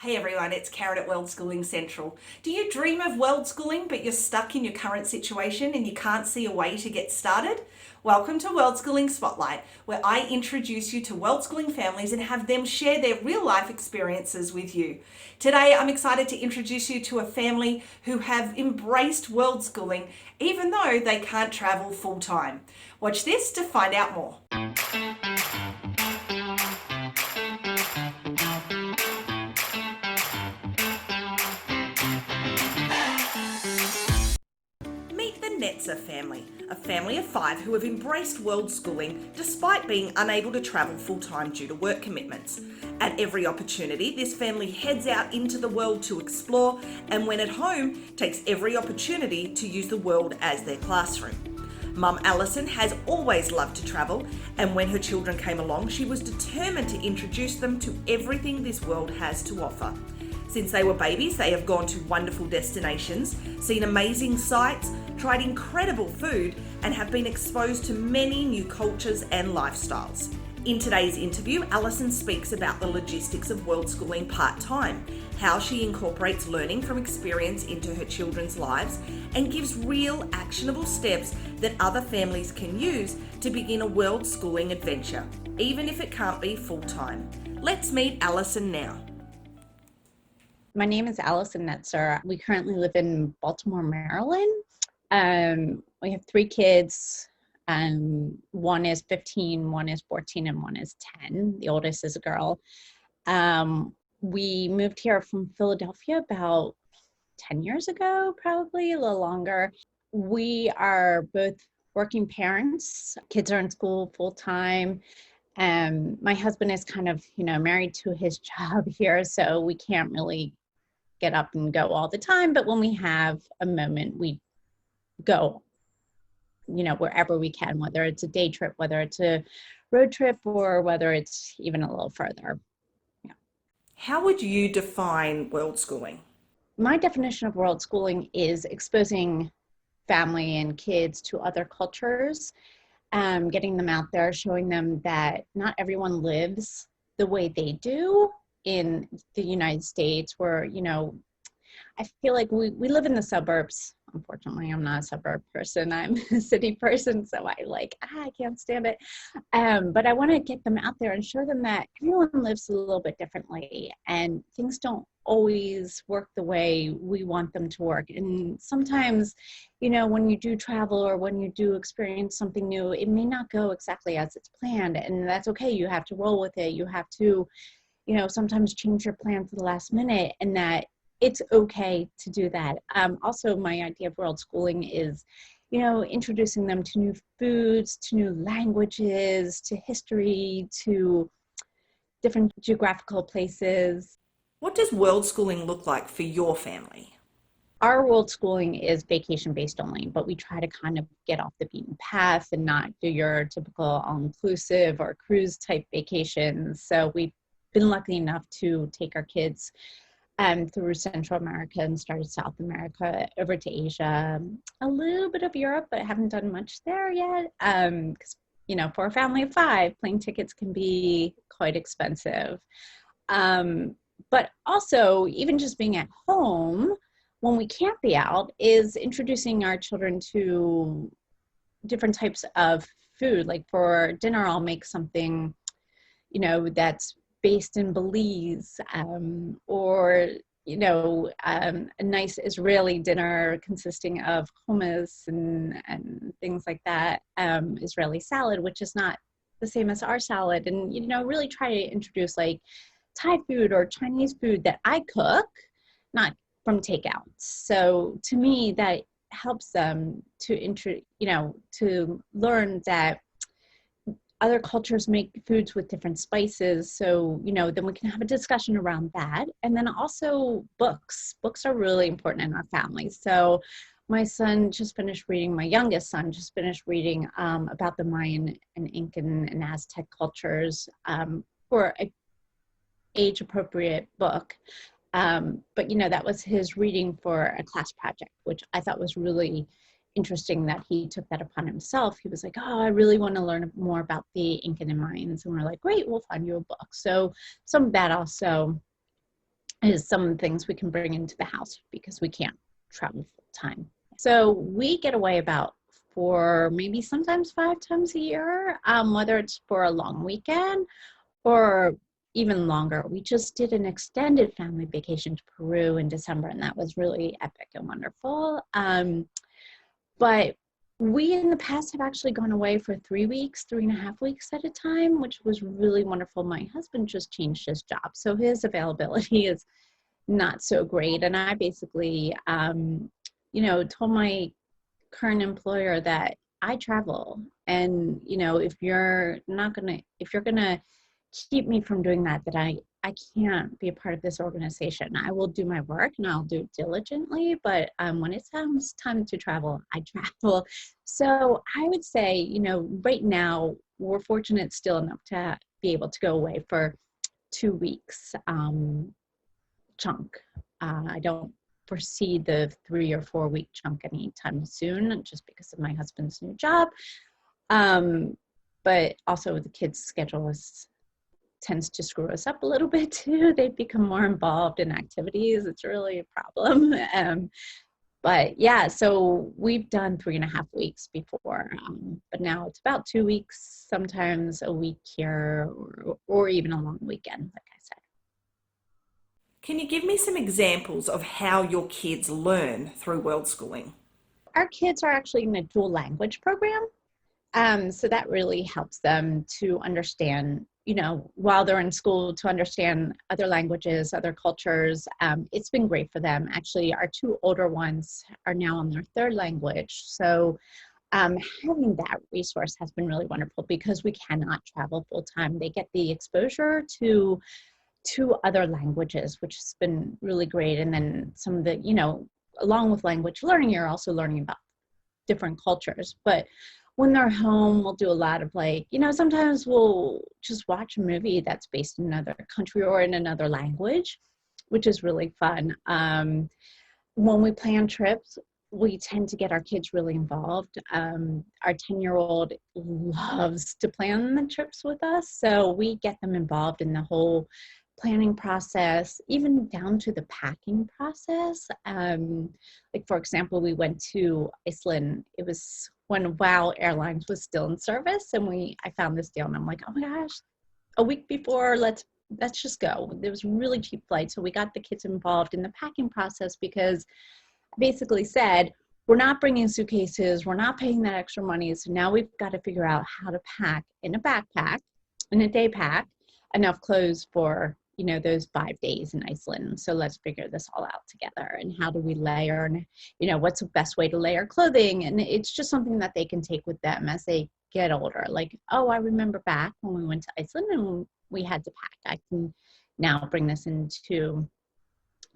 Hey everyone, it's Karen at Worldschooling Central. Do you dream of world schooling but you're stuck in your current situation and you can't see a way to get started? Welcome to Worldschooling Spotlight, where I introduce you to world schooling families and have them share their real life experiences with you. Today I'm excited to introduce you to a family who have embraced world schooling even though they can't travel full time. Watch this to find out more. Meet the Netzer family, a family of 5 who have embraced world schooling despite being unable to travel full time due to work commitments. At every opportunity, this family heads out into the world to explore, and when at home, takes every opportunity to use the world as their classroom. Mum Allison has always loved to travel, and when her children came along, she was determined to introduce them to everything this world has to offer. Since they were babies, they have gone to wonderful destinations, seen amazing sights, tried incredible food, and have been exposed to many new cultures and lifestyles. In today's interview, Alison speaks about the logistics of world schooling part-time, how she incorporates learning from experience into her children's lives, and gives real actionable steps that other families can use to begin a world schooling adventure, even if it can't be full-time. Let's meet Alison now. My name is Allison Netzer. We currently live in Baltimore, Maryland. We have 3 kids. One is 15, one is 14, and one is 10. The oldest is a girl. We moved here from Philadelphia about 10 years ago, probably a little longer. We are both working parents. Kids are in school full time. My husband is kind of, married to his job here, so we can't really get up and go all the time. But when we have a moment, we go, wherever we can, whether it's a day trip, whether it's a road trip, or whether it's even a little further. Yeah. How would you define world schooling? My definition of world schooling is exposing family and kids to other cultures, getting them out there, showing them that not everyone lives the way they do in the United States, where, I feel like we live in the suburbs. Unfortunately, I'm not a suburb person. I'm a city person, so I can't stand it. But I want to get them out there and show them that everyone lives a little bit differently, and things don't always work the way we want them to work. And sometimes, when you do travel or when you do experience something new, it may not go exactly as it's planned, and that's okay. You have to roll with it. You have to, sometimes change your plan to the last minute, and that it's okay to do that. Also, my idea of world schooling is, introducing them to new foods, to new languages, to history, to different geographical places. What does world schooling look like for your family? Our world schooling is vacation based only, but we try to kind of get off the beaten path and not do your typical all-inclusive or cruise type vacations. So we've been lucky enough to take our kids through Central America and started South America, over to Asia, a little bit of Europe, but I haven't done much there yet. Because, for a family of 5, plane tickets can be quite expensive. But also, even just being at home when we can't be out is introducing our children to different types of food. Like for dinner, I'll make something, that's based in Belize, or a nice Israeli dinner consisting of hummus and things like that. Israeli salad, which is not the same as our salad, and really try to introduce like Thai food or Chinese food that I cook, not from takeout. So to me, that helps them to learn that other cultures make foods with different spices. So, then we can have a discussion around that. And then also books. Books are really important in our family. So my youngest son just finished reading about the Mayan and Incan and Aztec cultures for an age-appropriate book. But, that was his reading for a class project, which I thought was really interesting that he took that upon himself. He was like, oh, I really want to learn more about the Incan and Mayans. And we're like, great, we'll find you a book. So some of that also is some things we can bring into the house because we can't travel full time. So we get away about 4, maybe sometimes 5 times a year, whether it's for a long weekend or even longer. We just did an extended family vacation to Peru in December, and that was really epic and wonderful. But we in the past have actually gone away for 3 weeks, 3.5 weeks at a time, which was really wonderful. My husband just changed his job, so his availability is not so great. And I basically, told my current employer that I travel, and if you're gonna keep me from doing that, I can't be a part of this organization. I will do my work and I'll do it diligently, but when it comes time to travel, I travel. So I would say, right now we're fortunate still enough to be able to go away for 2 weeks chunk. I don't foresee the 3 or 4 week chunk anytime soon, just because of my husband's new job. But also the kids' schedule tends to screw us up a little bit too. They become more involved in activities. It's really a problem. But yeah, so we've done 3.5 weeks before, but now it's about 2 weeks, sometimes a week here, or even a long weekend, like I said. Can you give me some examples of how your kids learn through Worldschooling? Our kids are actually in a dual language program. So that really helps them to understand, while they're in school, to understand other languages, other cultures. It's been great for them. Actually, our 2 older ones are now on their 3rd language. So having that resource has been really wonderful because we cannot travel full time. They get the exposure to other languages, which has been really great. And then some of the, along with language learning, you're also learning about different cultures. But when they're home, we'll do a lot of sometimes we'll just watch a movie that's based in another country or in another language, which is really fun. When we plan trips, we tend to get our kids really involved. Our 10-year-old loves to plan the trips with us, so we get them involved in the whole planning process, even down to the packing process. For example, we went to Iceland. It was when WOW Airlines was still in service, and I found this deal, and I'm like, oh my gosh, a week before, let's just go. There was a really cheap flight, so we got the kids involved in the packing process because I basically said, we're not bringing suitcases, we're not paying that extra money, so now we've got to figure out how to pack in a backpack, in a day pack, enough clothes for those 5 days in Iceland. So let's figure this all out together. And how do we layer, and what's the best way to layer clothing? And it's just something that they can take with them as they get older. Like, oh, I remember back when we went to Iceland and we had to pack. I can now bring this into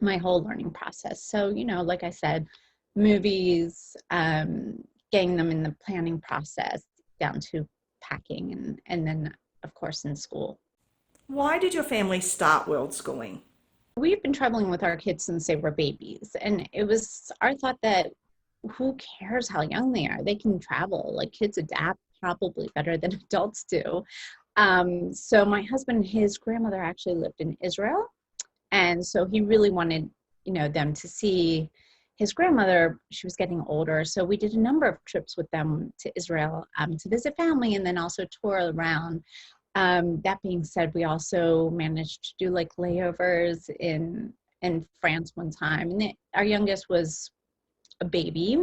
my whole learning process. So, like I said, movies, getting them in the planning process down to packing, and then of course in school. Why did your family start Worldschooling? We've been traveling with our kids since they were babies, and it was our thought that who cares how young they are? They can travel. Like, kids adapt probably better than adults do. So my husband, his grandmother actually lived in Israel, and so he really wanted, them to see his grandmother. She was getting older, so we did a number of trips with them to Israel to visit family, and then also tour around. That being said, we also managed to do layovers in France one time. And our youngest was a baby.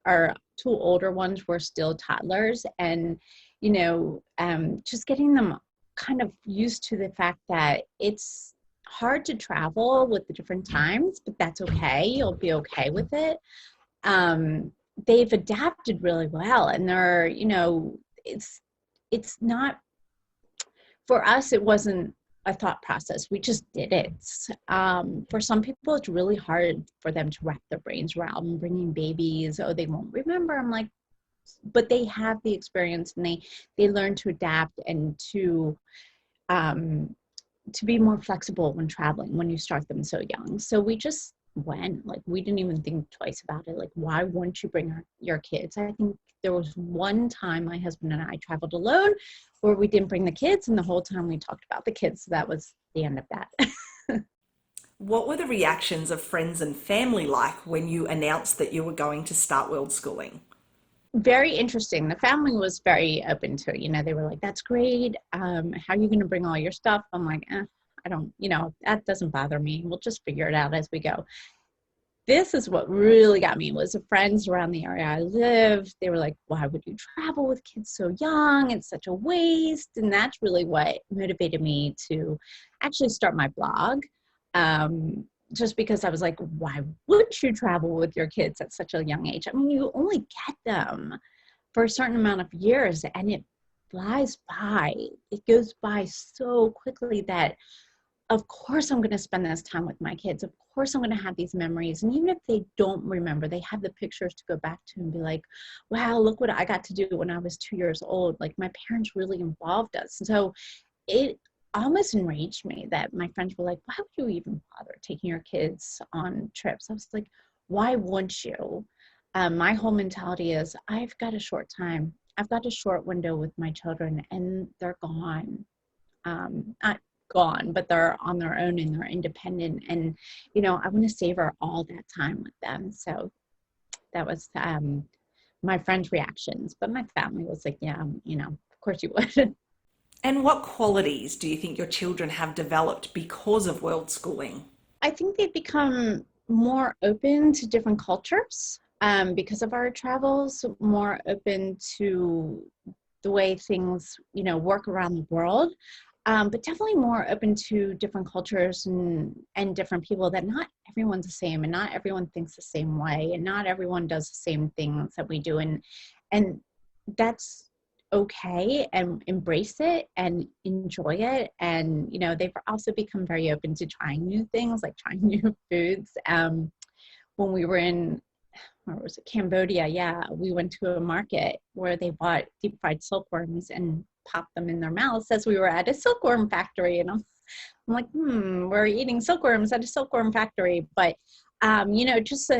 Our 2 older ones were still toddlers. And, just getting them kind of used to the fact that it's hard to travel with the different times, but that's okay. You'll be okay with it. They've adapted really well. And they're, it's not, for us, it wasn't a thought process. We just did it. For some people, it's really hard for them to wrap their brains around bringing babies. Oh, they won't remember. I'm like, but they have the experience, and they learn to adapt and to be more flexible when traveling when you start them so young. So we just went. We didn't even think twice about it. Why wouldn't you bring your kids? I think there was one time my husband and I traveled alone where we didn't bring the kids, and the whole time we talked about the kids. So that was the end of that. What were the reactions of friends and family like when you announced that you were going to start world schooling? Very interesting. The family was very open to it. They were like, that's great. How are you going to bring all your stuff? I'm like, I don't, that doesn't bother me. We'll just figure it out as we go. This is what really got me was the friends around the area I live. They were like, why would you travel with kids so young? It's such a waste. And that's really what motivated me to actually start my blog. Just because I was like, why would you travel with your kids at such a young age? I mean, you only get them for a certain amount of years and it flies by. It goes by so quickly that of course I'm going to spend this time with my kids. Of course I'm going to have these memories. And even if they don't remember, they have the pictures to go back to and be like, wow, look what I got to do when I was 2 years old. Like my parents really involved us. And so it almost enraged me that my friends were like, why would you even bother taking your kids on trips? I was like, why wouldn't you? My whole mentality is I've got a short time. I've got a short window with my children and they're gone. Not gone, but they're on their own and they're independent. And, I want to savor all that time with them. So that was my friends' reactions. But my family was like, yeah, of course you would. And what qualities do you think your children have developed because of world schooling? I think they've become more open to different cultures because of our travels, more open to the way things, work around the world. But definitely more open to different cultures and different people, that not everyone's the same and not everyone thinks the same way and not everyone does the same things that we do. And that's okay, and embrace it and enjoy it. And, they've also become very open to trying new things, like trying new foods. When we were in, where was it, Cambodia, yeah, we went to a market where they bought deep fried silkworms and popped them in their mouths as we were at a silkworm factory. And I'm like, we're eating silkworms at a silkworm factory. But, just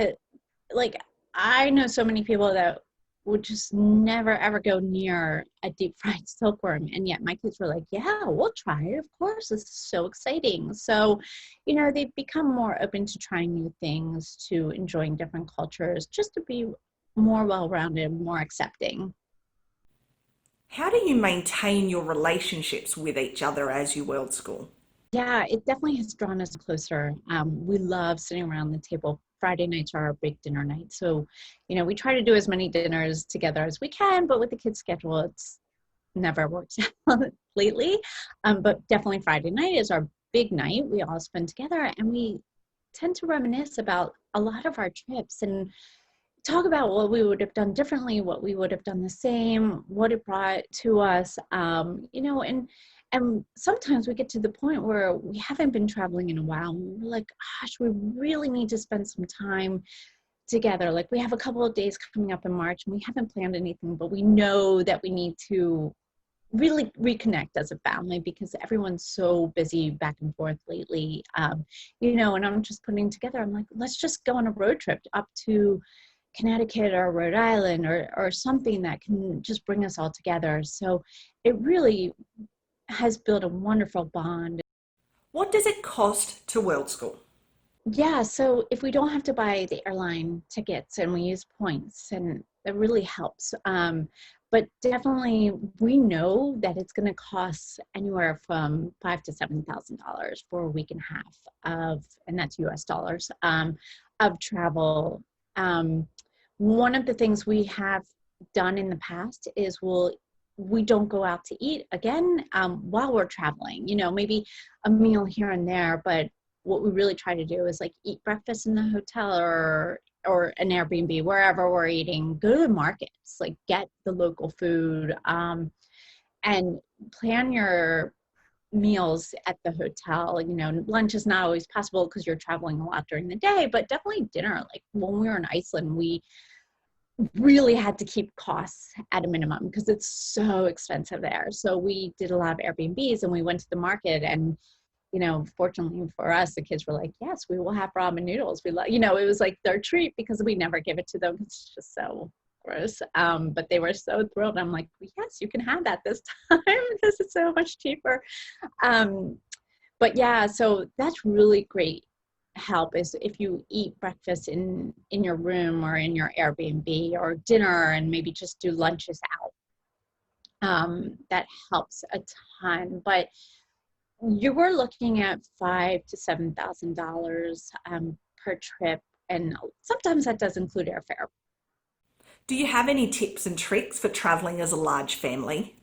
like, I know so many people that would just never, ever go near a deep fried silkworm. And yet my kids were like, yeah, we'll try it. Of course, this is so exciting. So, they've become more open to trying new things, to enjoying different cultures, just to be more well-rounded, more accepting. How do you maintain your relationships with each other as you world school? Yeah, it definitely has drawn us closer. We love sitting around the table. Friday nights are our big dinner night. So, we try to do as many dinners together as we can, but with the kids' schedule, it's never worked out lately. But definitely Friday night is our big night. We all spend together and we tend to reminisce about a lot of our trips and talk about what we would have done differently, what we would have done the same, what it brought to us, and sometimes we get to the point where we haven't been traveling in a while. And we're like, gosh, we really need to spend some time together. Like we have a couple of days coming up in March and we haven't planned anything, but we know that we need to really reconnect as a family because everyone's so busy back and forth lately. And I'm just putting together, I'm like, let's just go on a road trip up to Connecticut or Rhode Island or something that can just bring us all together. So it really has built a wonderful bond. What does it cost to world school? Yeah, so if we don't have to buy the airline tickets and we use points, and it really helps. But definitely, we know that it's going to cost anywhere from $5,000 to $7,000 for a week and a half and that's U.S. dollars, of travel. One of the things we have done in the past is we don't go out to eat again while we're traveling. Maybe a meal here and there, but what we really try to do is like eat breakfast in the hotel or an Airbnb, wherever we're eating. Go to the markets, like get the local food, and plan your meals at the hotel. Lunch is not always possible because you're traveling a lot during the day, but definitely dinner. Like when we were in Iceland, we really had to keep costs at a minimum because it's so expensive there. So we did a lot of Airbnbs and we went to the market and fortunately for us, the kids were like, yes, we will have ramen noodles. It was like their treat because we never give it to them. It's just so gross. But they were so thrilled. I'm like, yes, you can have that this time because it's so much cheaper. But yeah, so that's really great help is if you eat breakfast in your room or in your Airbnb, or dinner, and maybe just do lunches out. That helps a ton. But you were looking at $5,000 to $7,000 per trip, and sometimes that does include airfare. Do you have any tips and tricks for traveling as a large family?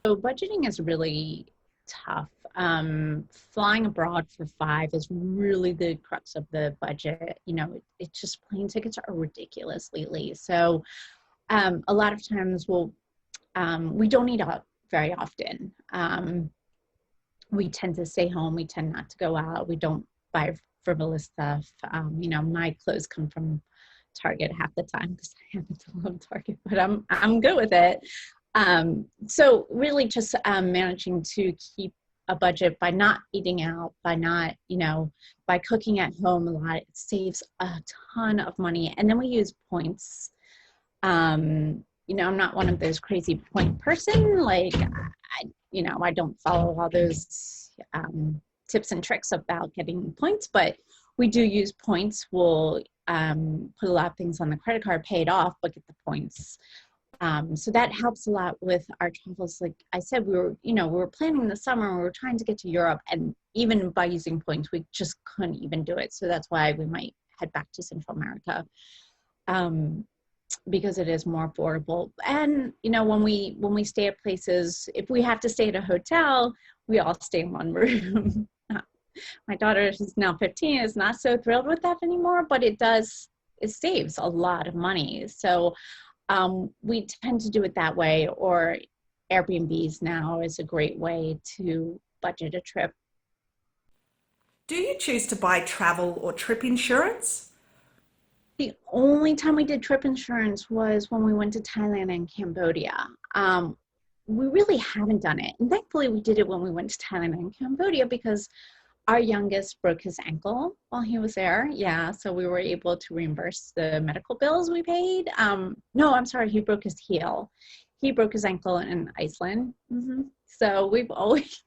So budgeting is really tough. Flying abroad for five is really the crux of the budget. You know, it's just plane tickets are ridiculous lately. So a lot of times we don't eat out very often. We tend to stay home. We tend not to go out. We don't buy frivolous stuff. You know, my clothes come from Target half the time because I happen to love Target, but I'm good with it. So really just managing to keep a budget by not eating out, by not, you know, by cooking at home a lot. It saves a ton of money. And then we use points. You know, I'm not one of those crazy point person. Like, I don't follow all those tips and tricks about getting points, but we do use points. We'll put a lot of things on the credit card, pay it off, but get the points. So that helps a lot with our travels. Like I said, we were planning the summer, we were trying to get to Europe, and even by using points, we just couldn't even do it. So that's why we might head back to Central America, because it is more affordable. And, you know, when we stay at places, if we have to stay at a hotel, we all stay in one room. My daughter, who's now 15, is not so thrilled with that anymore, but it saves a lot of money. So we tend to do it that way, or Airbnbs now is a great way to budget a trip. Do you choose to buy travel or trip insurance? The only time we did trip insurance was when we went to Thailand and Cambodia. We really haven't done it. And thankfully we did it when we went to Thailand and Cambodia because our youngest broke his ankle while he was there. Yeah, so we were able to reimburse the medical bills we paid. No, I'm sorry, he broke his heel. He broke his ankle in Iceland. So we've always,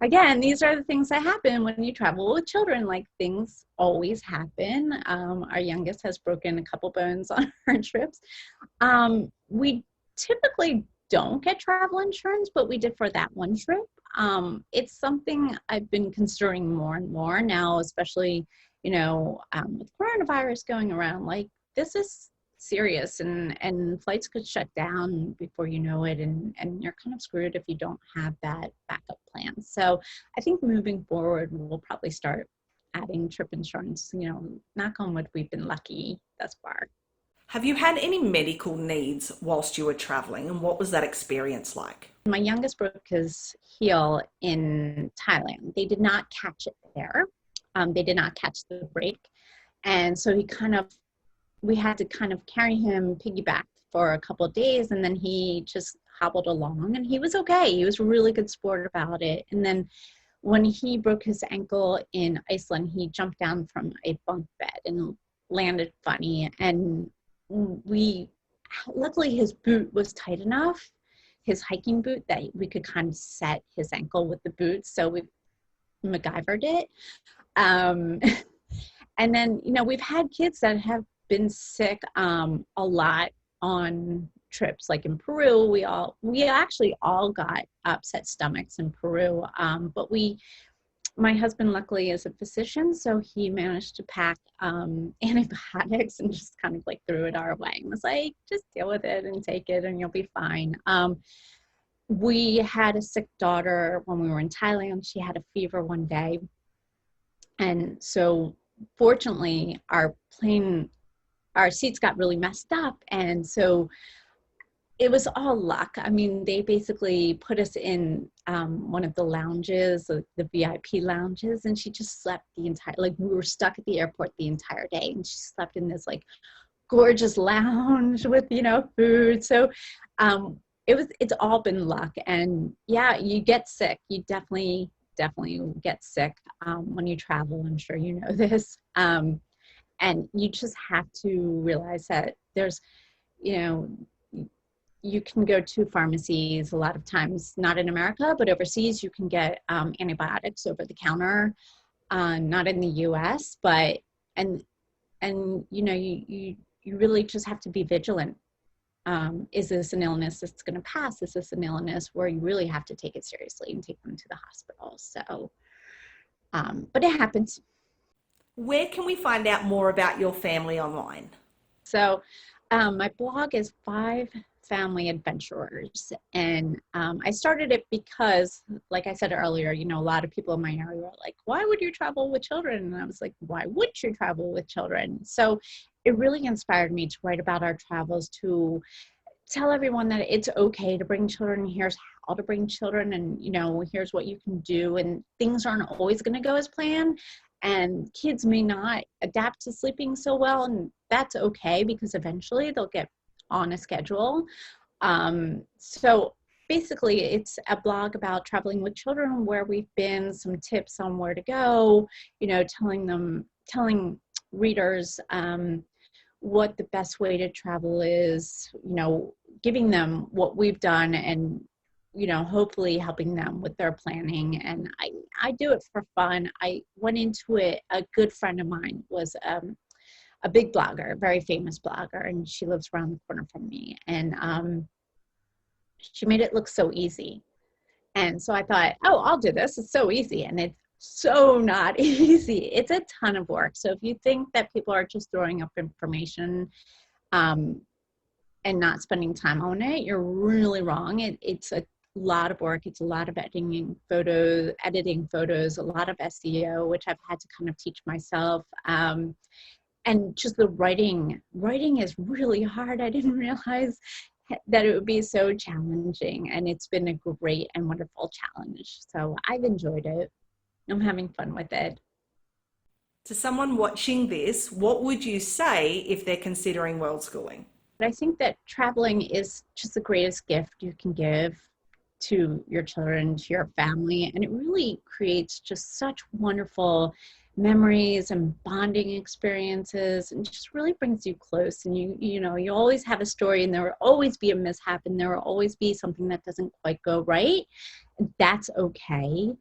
again, these are the things that happen when you travel with children. Like, things always happen. Our youngest has broken a couple bones on our trips. We typically don't get travel insurance, but we did for that one trip. It's something I've been considering more and more now, especially, with coronavirus going around. Like, this is serious, and flights could shut down before you know it, and you're kind of screwed if you don't have that backup plan. So I think moving forward, we'll probably start adding trip insurance. Knock on wood, we've been lucky thus far. Have you had any medical needs whilst you were traveling, and what was that experience like? My youngest broke his heel in Thailand. They did not catch it there. They did not catch the break. And so we had to kind of carry him piggyback for a couple of days, and then he just hobbled along, and he was okay. He was a really good sport about it. And then when he broke his ankle in Iceland, he jumped down from a bunk bed and landed funny. And luckily his boot was tight enough, his hiking boot, that we could kind of set his ankle with the boot. So we MacGyvered it. And then, we've had kids that have been sick a lot on trips. Like in Peru, we actually all got upset stomachs in Peru. But my husband luckily is a physician, so he managed to pack antibiotics and just kind of like threw it our way and was like, just deal with it and take it and you'll be fine. We had a sick daughter when we were in Thailand. She had a fever one day. And so fortunately our seats got really messed up. And so it was all luck. I mean, they basically put us in one of the lounges, the VIP lounges, and she just slept we were stuck at the airport the entire day, and she slept in this like gorgeous lounge with, food. So it's all been luck. And yeah, you get sick. You definitely get sick when you travel. I'm sure you know this. And you just have to realize that there's, you can go to pharmacies a lot of times, not in America, but overseas. You can get antibiotics over the counter. not in the US, but, and you know, you really just have to be vigilant. Is this an illness that's going to pass? Is this an illness where you really have to take it seriously and take them to the hospital? So, but it happens. Where can we find out more about your family online? So my blog is Five Family Adventurers. And I started it because, like I said earlier, you know, a lot of people in my area are like, why would you travel with children? And I was like, why would you travel with children? So it really inspired me to write about our travels, to tell everyone that it's okay to bring children. Here's how to bring children, and, you know, here's what you can do. And things aren't always going to go as planned. And kids may not adapt to sleeping so well, and that's okay, because eventually they'll get on a schedule. So basically it's a blog about traveling with children, where we've been, some tips on where to go, you know, telling readers what the best way to travel is, you know, giving them what we've done, and, you know, hopefully helping them with their planning. And I do it for fun. I went into it, a good friend of mine was a big blogger, a very famous blogger, and she lives around the corner from me. And she made it look so easy. And so I thought, oh, I'll do this. It's so easy. And it's so not easy. It's a ton of work. So if you think that people are just throwing up information and not spending time on it, you're really wrong. It's a lot of work. It's a lot of editing photos, a lot of SEO, which I've had to kind of teach myself. And just the writing is really hard. I didn't realize that it would be so challenging, and it's been a great and wonderful challenge. So I've enjoyed it. I'm having fun with it. To someone watching this, what would you say if they're considering world schooling? But I think that traveling is just the greatest gift you can give to your children, to your family, and it really creates just such wonderful memories and bonding experiences, and just really brings you close. And you know, you always have a story, and there will always be a mishap, and there will always be something that doesn't quite go right. That's okay.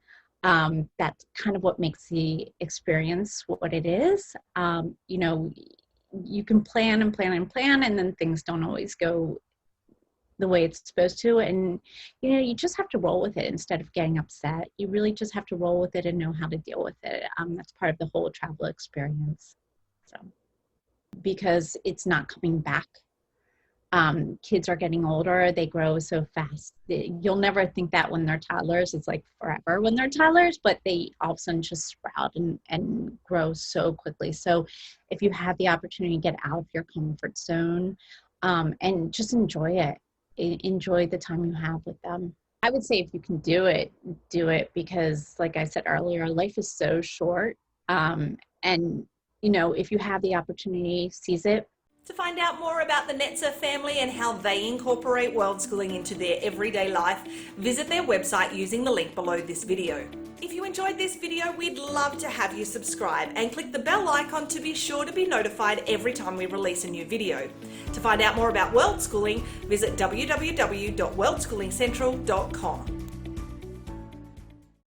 That's kind of what makes the experience what it is. You know, you can plan and plan and plan, and then things don't always go the way it's supposed to. And, you know, you just have to roll with it instead of getting upset. You really just have to roll with it and know how to deal with it. That's part of the whole travel experience. So, because it's not coming back. Kids are getting older, they grow so fast. You'll never think that when they're toddlers. It's like forever when they're toddlers, but they all of a sudden just sprout and grow so quickly. So if you have the opportunity to get out of your comfort zone, and just enjoy it, enjoy the time you have with them. I would say if you can do it, because like I said earlier, life is so short. And, you know, if you have the opportunity, seize it. To find out more about the Netzer family and how they incorporate world schooling into their everyday life, visit their website using the link below this video. If you enjoyed this video, we'd love to have you subscribe and click the bell icon to be sure to be notified every time we release a new video. To find out more about world schooling, visit www.worldschoolingcentral.com.